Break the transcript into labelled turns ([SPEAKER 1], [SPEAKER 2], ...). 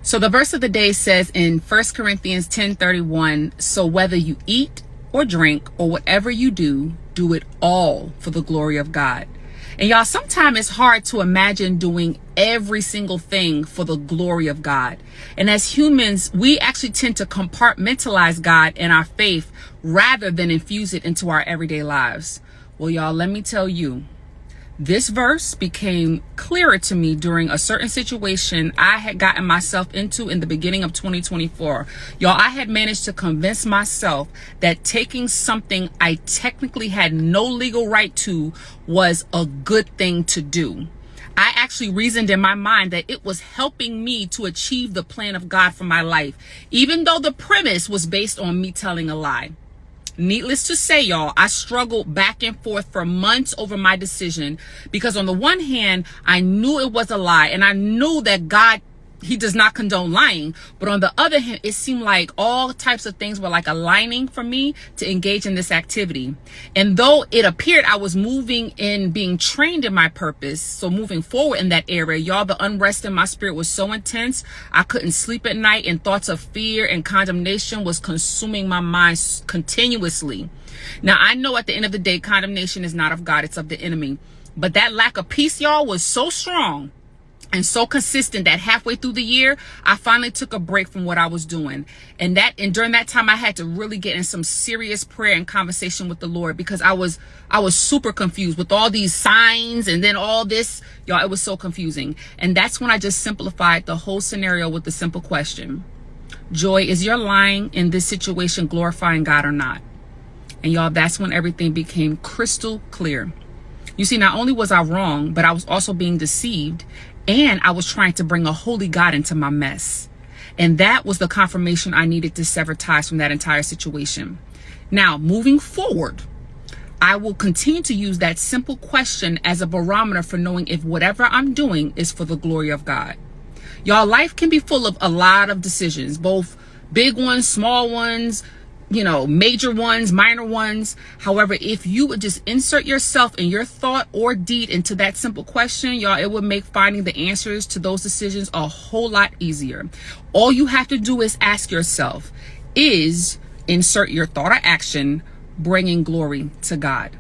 [SPEAKER 1] So the verse of the day says in 1 Corinthians 10:31, so whether you eat or drink or whatever you do, do it all for the glory of God. And y'all, sometimes it's hard to imagine doing every single thing for the glory of God. And as humans, we actually tend to compartmentalize God and our faith rather than infuse it into our everyday lives. Well, y'all, let me tell you, this verse became clearer to me during a certain situation I had gotten myself into in the beginning of 2024. Y'all, I had managed to convince myself that taking something I technically had no legal right to was a good thing to do. I actually reasoned in my mind that it was helping me to achieve the plan of God for my life, even though the premise was based on me telling a lie. Needless to say, y'all, I struggled back and forth for months over my decision because on the one hand, I knew it was a lie and I knew that God, he does not condone lying. But on the other hand, it seemed like all types of things were like aligning for me to engage in this activity. And though it appeared I was moving in being trained in my purpose, so moving forward in that area, y'all, the unrest in my spirit was so intense. I couldn't sleep at night and thoughts of fear and condemnation was consuming my mind continuously. Now, I know at the end of the day, condemnation is not of God, it's of the enemy. But that lack of peace, y'all, was so strong and so consistent that halfway through the year, I finally took a break from what I was doing. And during that time, I had to really get in some serious prayer and conversation with the Lord because I was super confused with all these signs and then all this. Y'all, it was so confusing. And that's when I just simplified the whole scenario with the simple question: Joy, is your lying in this situation glorifying God or not? And y'all, that's when everything became crystal clear. You see, not only was I wrong, but I was also being deceived. And I was trying to bring a holy God into my mess. And that was the confirmation I needed to sever ties from that entire situation. Now, moving forward, I will continue to use that simple question as a barometer for knowing if whatever I'm doing is for the glory of God. Y'all, life can be full of a lot of decisions, both big ones, small ones, major ones, minor ones. However, if you would just insert yourself and your thought or deed into that simple question, y'all, it would make finding the answers to those decisions a whole lot easier. All you have to do is ask yourself, is insert your thought or action bringing glory to God?